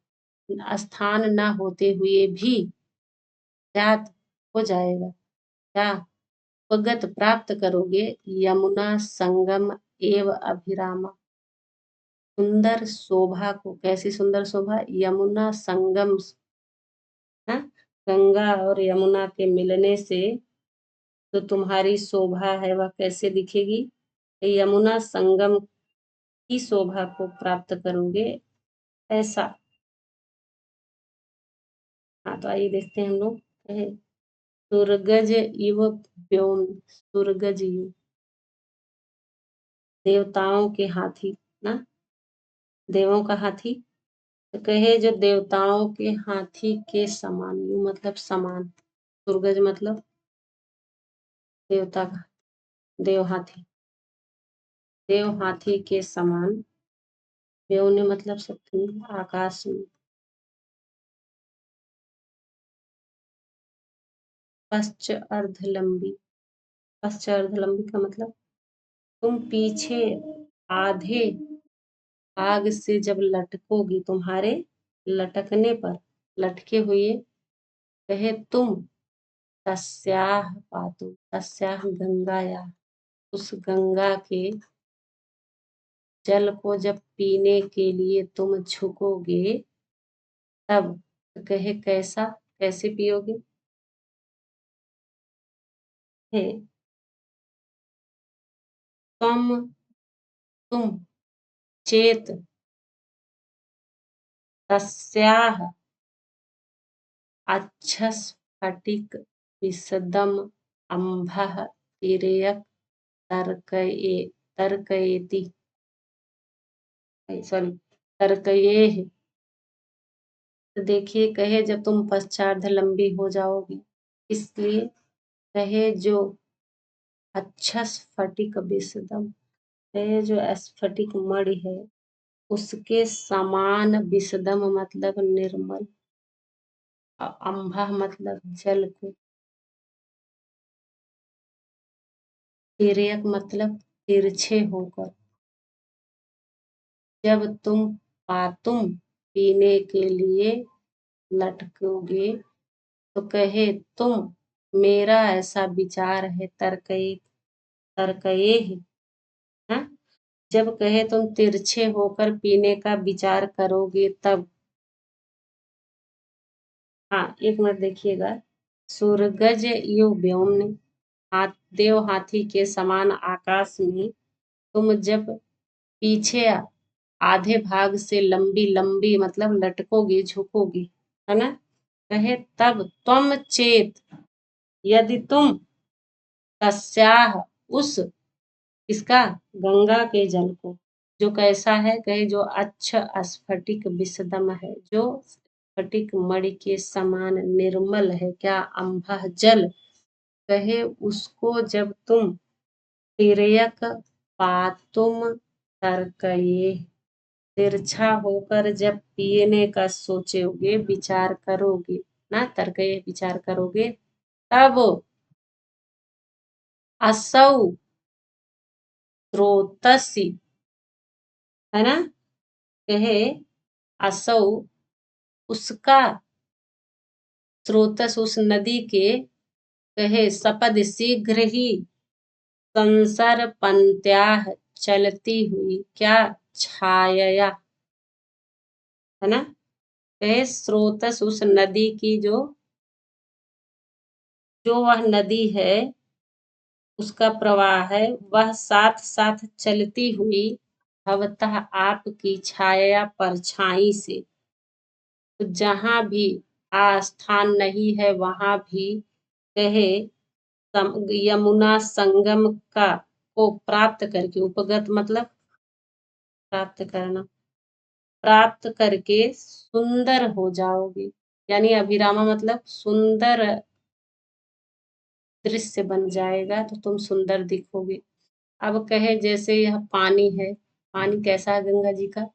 स्थान न होते हुए भी ज्ञात हो जाएगा, क्या उपगत प्राप्त करोगे यमुना संगम एव अभिरामा, सुंदर शोभा को। कैसी सुंदर शोभा, यमुना संगम, है, गंगा और यमुना के मिलने से तो तुम्हारी शोभा है वह कैसे दिखेगी, यमुना संगम की शोभा को प्राप्त करोगे ऐसा। हाँ तो आइए देखते हैं हम लोग। सुरगज इव व्योम, सुरगज इव देवताओं के हाथी ना, देवों का हाथी। तो कहे जो देवताओं के हाथी के समान, यू मतलब समान, सुरगज मतलब देवता का, देव हाथी, देव हाथी के समान, व्योम ने मतलब सप्तमी, आकाश में, पश्च अर्धलंबी, पश्च अर्धलंबी का मतलब तुम पीछे आधे भाग से जब लटकोगी, तुम्हारे लटकने पर, लटके हुए, कहे तुम तस्याह पातु, तस्याह गंगाया, उस गंगा के जल को जब पीने के लिए तुम झुकोगे, तब कहे कैसा, कैसे पियोगे, है तुम चेत तस्याह अच्छस्फटिक विशदम अम्भः तिर्यक् तर्कये, तर्कयेति, सॉरी, तर्कयेह। तो देखिए कहे जब तुम पश्चार्ध लंबी हो जाओगी, इसलिए कहे जो अच्छा स्फटिक विशदम, कहे जो स्फटिक मणि है उसके समान, विशदम मतलब निर्मल, अम्भा मतलब जल को, तिर्यक मतलब तिरछे होकर, जब तुम पातुम पीने के लिए लटकोगे, तो कहे तुम, मेरा ऐसा विचार है, तर्कई, तर्कये है, हाँ? जब कहे तुम तिरछे होकर पीने का विचार करोगे तब। हाँ एक मिनट देखिएगा, सुरगज यु व्योमने, हाथ, देव हाथी के समान आकाश में तुम जब पीछे आधे भाग से लंबी लंबी मतलब लटकोगे, झुकोगे, है ना, कहे तब त्वम चेत, यदि तुम तस्याह उस, इसका, गंगा के जल को, जो कैसा है, कहे जो अच्छा स्फटिक विशदम है, जो स्फटिक मणि के समान निर्मल है, क्या, अम्भः जल, कहे उसको जब तुम तिर्यक पातुम तर्कये, तिरछा होकर जब पीने का सोचोगे, विचार करोगे ना, तर्कये विचार करोगे, तब असौ स्रोतसी, है ना, कहे असौ उसका स्रोतस उस नदी के कहे सपद शीघ्र ही संसर पंत्याह चलती हुई क्या छाया, है ना। कहे स्रोतस उस नदी की जो वह नदी है उसका प्रवाह है वह साथ साथ चलती हुई भवतः आपकी छाया परछाई से, तो जहां भी आस्थान नहीं है वहां भी कहे यमुना संगम का को प्राप्त करके, उपगत मतलब प्राप्त करना, प्राप्त करके सुंदर हो जाओगे, यानी अभिरामा मतलब सुंदर दृश्य बन जाएगा, तो तुम सुंदर दिखोगे। अब कहे जैसे यह पानी है, पानी कैसा है गंगा जी का,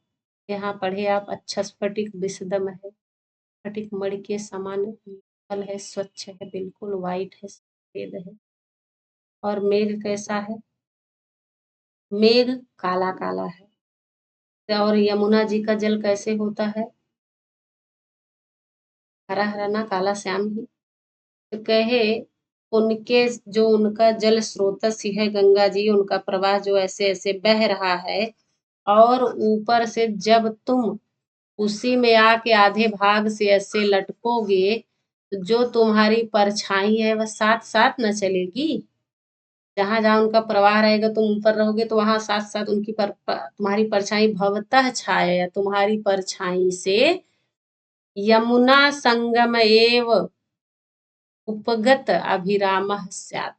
यहाँ पढ़े आप, अच्छा स्फटिक विसदम है, स्फटिक मणि के समान निर्मल है, स्वच्छ है, बिल्कुल वाइट है, सफेद है। और मेघ कैसा है, मेघ काला काला है। और यमुना जी का जल कैसे होता है, हरा हरा ना, काला श्याम ही। तो कहे उनके जो उनका जल स्रोतस ही है गंगा जी, उनका प्रवाह जो ऐसे ऐसे बह रहा है, और ऊपर से जब तुम उसी में आके आधे भाग से ऐसे लटकोगे, तो जो तुम्हारी परछाई है वह साथ साथ न चलेगी। जहां जहां उनका प्रवाह रहेगा तुम ऊपर रहोगे, तो वहां साथ साथ उनकी तुम्हारी परछाई भवतः छाया, तुम्हारी परछाई से यमुना संगम एव उपगत अभिरामः स्यात्,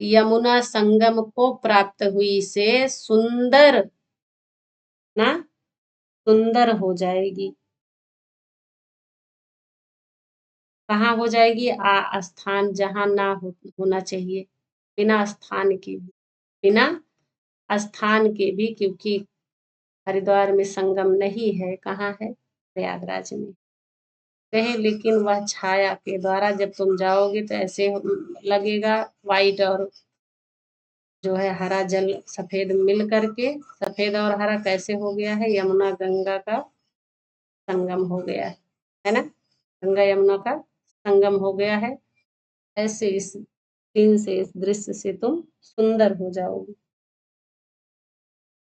यमुना संगम को प्राप्त हुई से सुंदर ना, सुंदर हो जाएगी। कहाँ हो जाएगी, स्थान जहां ना होना चाहिए, बिना स्थान के भी, बिना स्थान के भी, क्योंकि हरिद्वार में संगम नहीं है, कहाँ है, प्रयागराज में। कहे लेकिन वह छाया के द्वारा जब तुम जाओगे तो ऐसे लगेगा, वाइट और जो है हरा जल सफेद मिल करके, सफेद और हरा कैसे हो गया है, यमुना गंगा का संगम हो गया है ना, गंगा यमुना का संगम हो गया है। ऐसे इस सीन से, इस दृश्य से तुम सुंदर हो जाओगे।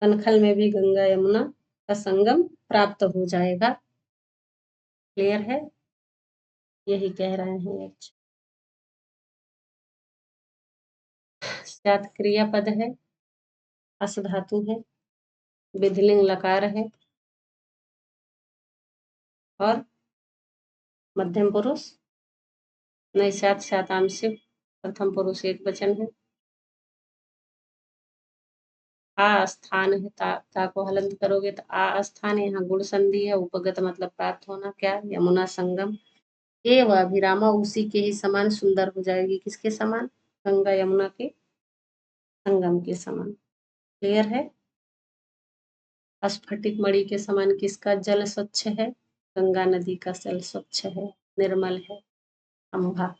कनखल में भी गंगा यमुना का संगम प्राप्त हो जाएगा। क्लियर है, यही कह रहे हैं। अच्छा, स्यात् क्रियापद है, अस धातु है, विधिलिंग लकार है, और मध्यम पुरुष नहीं, स्यात् स्यातांशिक प्रथम पुरुष एक वचन है। स्थान है, ता को हलंत करोगे तो स्थान, यहाँ गुण संधि है, उपगत मतलब प्राप्त होना, क्या, यमुना संगम एव अभिरामा उसी के ही समान सुंदर हो जाएगी, किसके समान, गंगा यमुना के संगम के समान। क्लियर है। स्फटिक मणि के समान किसका जल स्वच्छ है, गंगा नदी का जल स्वच्छ है, निर्मल है। अम्भा,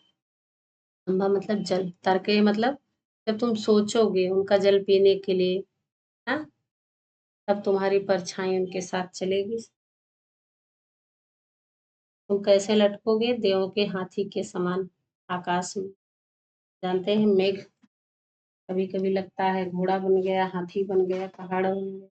अम्भा मतलब जल, तर्के मतलब जब तुम सोचोगे उनका जल पीने के लिए, हाँ, तब तुम्हारी परछाई उनके साथ चलेगी। तुम कैसे लटकोगे, देवों के हाथी के समान आकाश में। जानते हैं मेघ कभी कभी लगता है घोड़ा बन गया, हाथी बन गया, पहाड़ बन गया।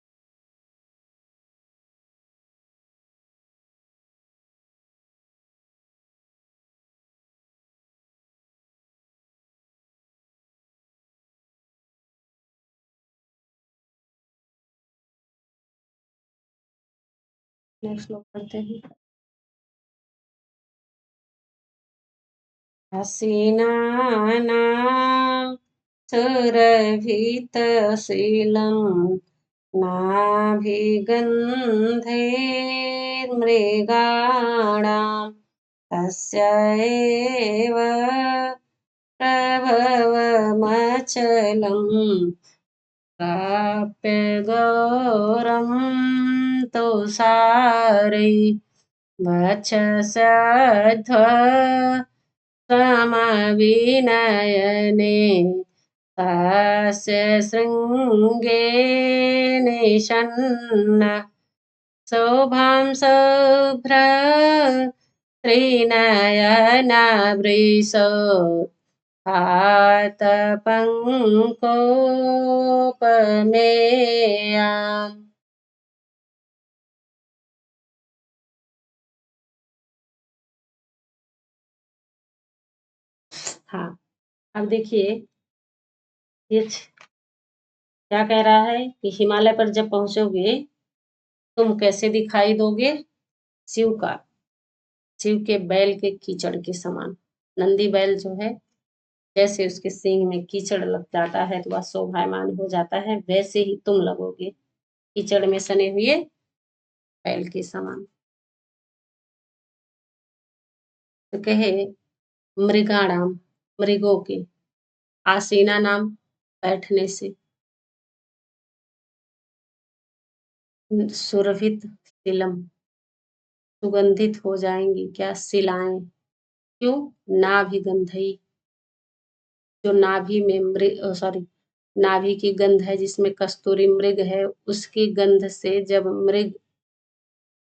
नेक्स्ट श्लोक पढ़ते हैं। हसीनानां सुरभितशीलं नाभिगन्धैर्मृगाणां तस्य एव प्रभवमचलं प्राप्य गौरं तुषारै वक्षसध्व समविनयने तस्य शृङ्गे निषण्ण शोभां शुभ्र त्रिनयनावृषभातपङ्कोपमेयाम्। हाँ, अब देखिए ये क्या कह रहा है कि हिमालय पर जब पहुंचोगे तुम कैसे दिखाई दोगे? शिव का शिव के बैल के कीचड़ के समान। नंदी बैल जो है जैसे उसके सींग में कीचड़ लग जाता है तो वह शोभायमान हो जाता है, वैसे ही तुम लगोगे कीचड़ में सने हुए बैल के समान। तो कहे मृगाणाम, मृगों के, आसीना नाम, बैठने से, सुरभित तिलम, सुगंधित हो जाएंगी क्या शिलाएं। क्यों? नाभि गंधई, जो नाभि में सॉरी नाभि की गंध है जिसमें कस्तूरी मृग है, उसकी गंध से जब मृग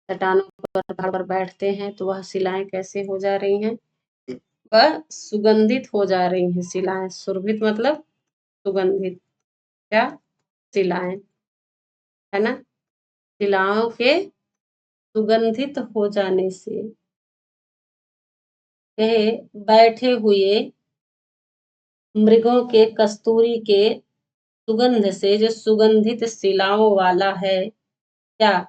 चट्टानों पर पहाड़ पर बैठते हैं तो वह शिलाएं कैसे हो जा रही हैं? वह सुगंधित हो जा रही हैं शिलाएं। सुरभित मतलब सुगंधित, क्या? शिलाएं, है ना? शिलाओं के सुगंधित हो जाने से कहे बैठे हुए मृगों के कस्तूरी के सुगंध से जो सुगंधित शिलाओं वाला है, क्या?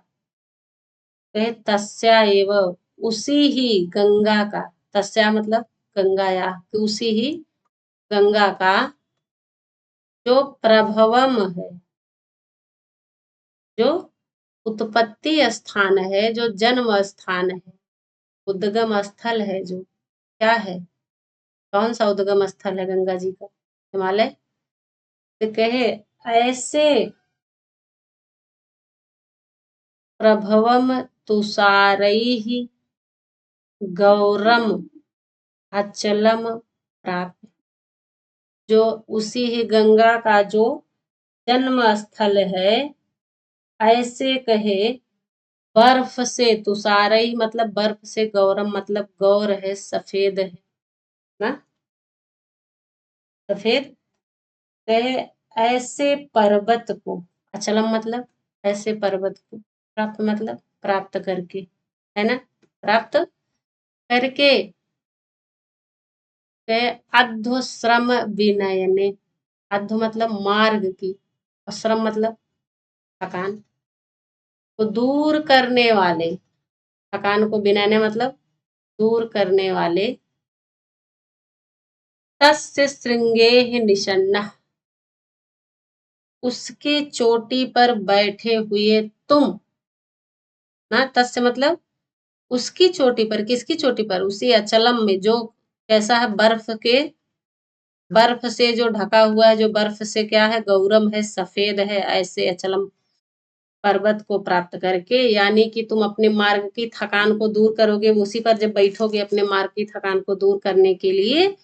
कहे तस्या एव, उसी ही गंगा का, तस्या मतलब गंगा, या उसी ही गंगा का जो प्रभवम है, जो उत्पत्ति स्थान है, जो जन्म स्थान है, उद्गम स्थल है, जो क्या है, कौन सा उद्गम स्थल है गंगा जी का? हिमालय। तो कहे ऐसे प्रभवम तुषारैः गौरम अचलम प्राप्त, जो उसी ही गंगा का जो जन्म स्थल है, ऐसे कहे बर्फ से, तुषारई मतलब बर्फ से, गौरम मतलब गौर है, सफेद है ना, सफेद। कहे ऐसे पर्वत को, अचलम मतलब ऐसे पर्वत को, प्राप्त मतलब प्राप्त करके, है ना, प्राप्त करके। कहे अध्वश्रम विनयने, अध्व मतलब मार्ग की, और श्रम मतलब थकान को दूर करने वाले, थकान को विनयने मतलब दूर करने वाले। तस्य श्रृंगेह निषण्णः, उसके चोटी पर बैठे हुए तुम, ना, तस्य मतलब उसकी चोटी पर, किसकी चोटी पर? उसी अचलम में जो कैसा है, बर्फ के, बर्फ से जो ढका हुआ है, जो बर्फ से क्या है, गौरम है, सफेद है, ऐसे अचलम पर्वत को प्राप्त करके, यानी कि तुम अपने मार्ग की थकान को दूर करोगे, उसी पर जब बैठोगे अपने मार्ग की थकान को दूर करने के लिए,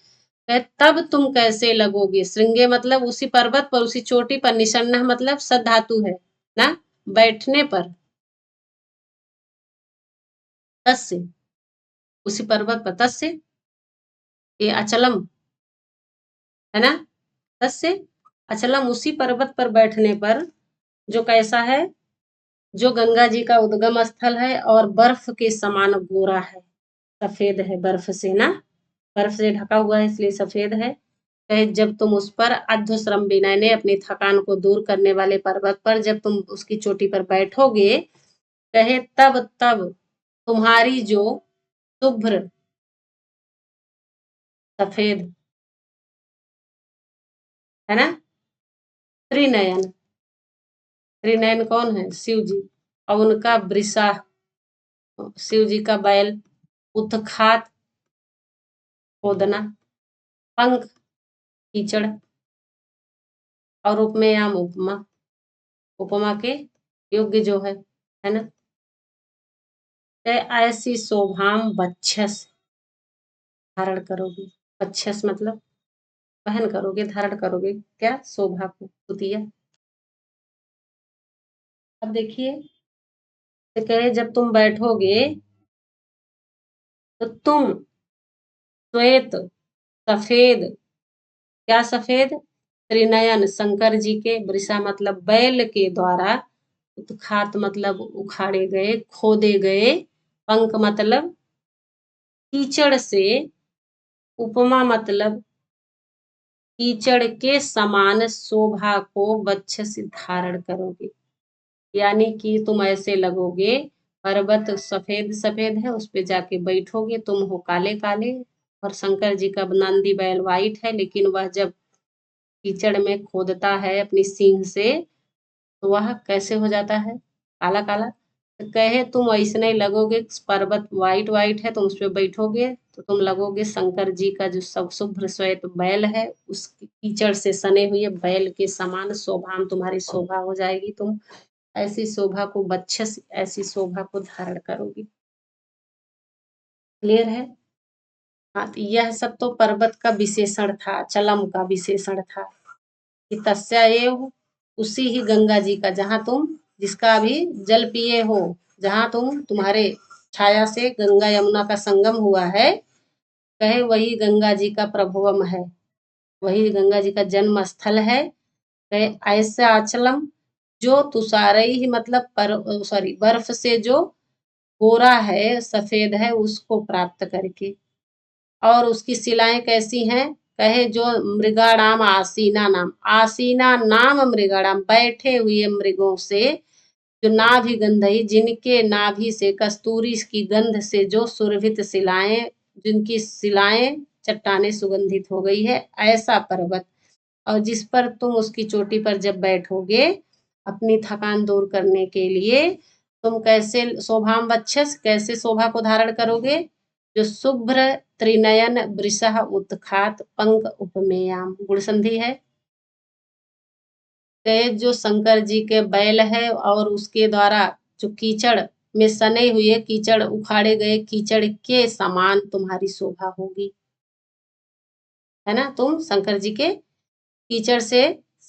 तब तुम कैसे लगोगे? श्रृंगे मतलब उसी पर्वत पर, उसी चोटी पर, निषण्ण मतलब सद धातु है ना, बैठने पर, तस्य, उसी पर्वत पर, तस्य ये अचलम है ना, तस्य अचलम, उसी पर्वत पर बैठने पर, जो कैसा है, जो गंगा जी का उद्गम स्थल है और बर्फ के समान गोरा है, सफेद है बर्फ से ना, बर्फ से ढका हुआ है इसलिए सफेद है। कहे जब तुम उस पर अध्वश्रम विनय ने, अपनी थकान को दूर करने वाले पर्वत पर जब तुम उसकी चोटी पर बैठोगे, कहे तब तब तुम्हारी जो शुभ्र, सफेद, है ना, त्रिनयन, त्रिनयन कौन है? शिव जी, और उनका वृषा, शिव जी का बैल, उत्खात खोदना, पंख कीचड़, और उपमेयाम उपमा, उपमा के योग्य जो है ना। ऐसी शोभाम वक्षस, धारण करोगे, वक्षस मतलब वहन करोगे, धारण करोगे, क्या? शोभा को, द्वितीय। अब देखिए तो कहे जब तुम बैठोगे तो तुम श्वेत सफेद, क्या सफेद? त्रिनयन शंकर जी के, वृषा मतलब बैल के द्वारा, उत्खात मतलब उखाड़े गए, खोदे गए, पंख मतलब कीचड़ से, उपमा मतलब कीचड़ के समान शोभा को वक्षस धारण करोगे। यानी कि तुम ऐसे लगोगे, पर्वत सफेद सफेद है, उस पे जाके बैठोगे, तुम हो काले काले, और शंकर जी का नंदी बैल वाइट है, लेकिन वह जब कीचड़ में खोदता है अपनी सींग से, तो वह कैसे हो जाता है? काला काला। तो कहे तुम ऐसने ही लगोगे, पर्वत वाइट वाइट है, तुम उस पे बैठोगे तो तुम लगोगे शंकर जी का जो सब शुभ्र श्वेत बैल है, उस कीचड़ से सने हुए बैल के समान शोभाम तुम्हारी शोभा हो जाएगी। तुम ऐसी शोभा को वक्षस, ऐसी शोभा को धारण करोगी। क्लियर है? हाँ, तो यह सब तो पर्वत का विशेषण था, चलम का विशेषण था कि तस्या एव, उसी ही गंगा जी का, जहाँ तुम, जिसका अभी जल पिए हो, जहाँ तुम्हारे छाया से गंगा यमुना का संगम हुआ है, कहे वही गंगा जी का प्रभुवम है, वही गंगा जी का जन्म स्थल है। कहे ऐसा अचलम, जो तुषारई ही मतलब पर सॉरी बर्फ से जो गोरा है, सफेद है, उसको प्राप्त करके। और उसकी शिलाएं कैसी हैं? कहे जो मृगाणाम आसीना नाम, आसीना नाम मृगाणाम, बैठे हुए मृगों से, जो नाभि गंधई, जिनके नाभि से कस्तूरी की गंध से जो सुरभित शिलाएं, जिनकी शिलाएं चट्टाने सुगंधित हो गई है, ऐसा पर्वत। और जिस पर तुम उसकी चोटी पर जब बैठोगे अपनी थकान दूर करने के लिए, तुम कैसे शोभाम वक्षस, कैसे शोभा को धारण करोगे? जो शुभ्र त्रिनयन वृषा उत्खात पंक उपमेयाम, गुण संधि है। जो शंकर जी के बैल है और उसके द्वारा जो कीचड़ में सने हुए, कीचड़ उखाड़े गए कीचड़ के समान तुम्हारी शोभा होगी, है ना? तुम शंकर जी के कीचड़ से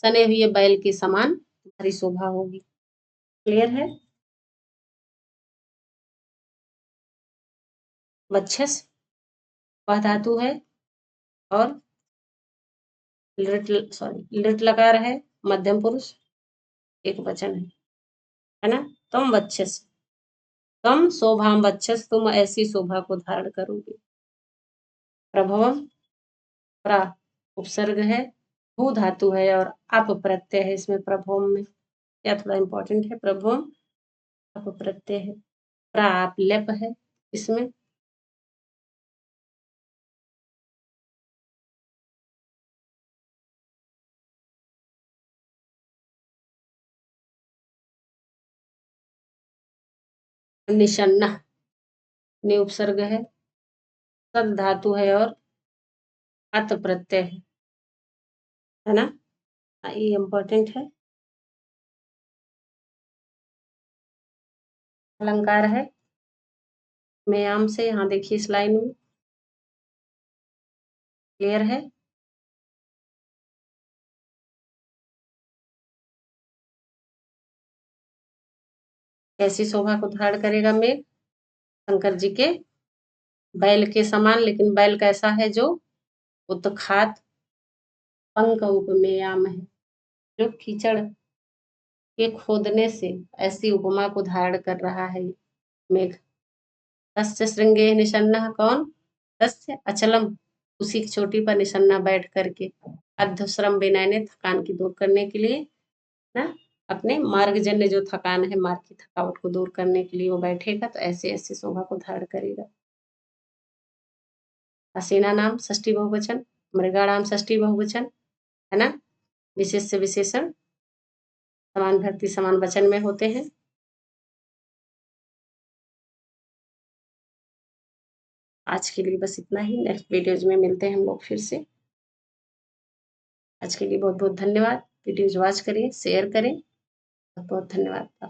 सने हुए बैल के समान तुम्हारी शोभा होगी। क्लियर है? वक्षस वह धातु है, और लिट, सॉरी लिट लकार है, मध्यम पुरुष, एक वचन है ना? तुम वक्षस, तुम शोभाम वक्षस, तुम ऐसी शोभा को धारण करोगे। प्रभवम, प्रा उपसर्ग है, भू धातु है, और अप प्रत्यय है इसमें प्रभवम में। क्या थोड़ा इंपॉर्टेंट है? प्रभवम अप प्रत्यय है, प्राप लेप है इसमें। निषन्ना, ने उपसर्ग है, सद धातु है, और अत प्रत्यय है ना? ये इंपॉर्टेंट है। अलंकार है मेयाम से, यहाँ देखिए इस लाइन में। क्लियर है? कैसी शोभा को धारण करेगा मेघ? शंकर जी के बैल के समान, लेकिन बैल कैसा है? जो उत्खात पंक उपमेयाम है, जो कीचड़ के खोदने से ऐसी उपमा को धारण कर रहा है मेघ। तस्य श्रृंगे निषन्नः, कौन? तस्य अचलम, उसी की चोटी पर निषन्ना बैठ करके, अध्यश्रम विनय ने, थकान की दूर करने के लिए ना, अपने मार्गजन्य जो थकान है, मार्ग की थकावट को दूर करने के लिए वो बैठेगा, तो ऐसे ऐसे शोभा को धारण करेगा। हसीना नाम षष्ठी बहुवचन, मृगा नाम षष्ठी बहुवचन, है ना? विशेष से विशेषण समान भक्ति समान वचन में होते हैं। आज के लिए बस इतना ही, नेक्स्ट वीडियोज में मिलते हैं हम लोग फिर से। आज के लिए बहुत बहुत धन्यवाद। वीडियोज वॉच करें, शेयर करें। बहुत बहुत धन्यवाद।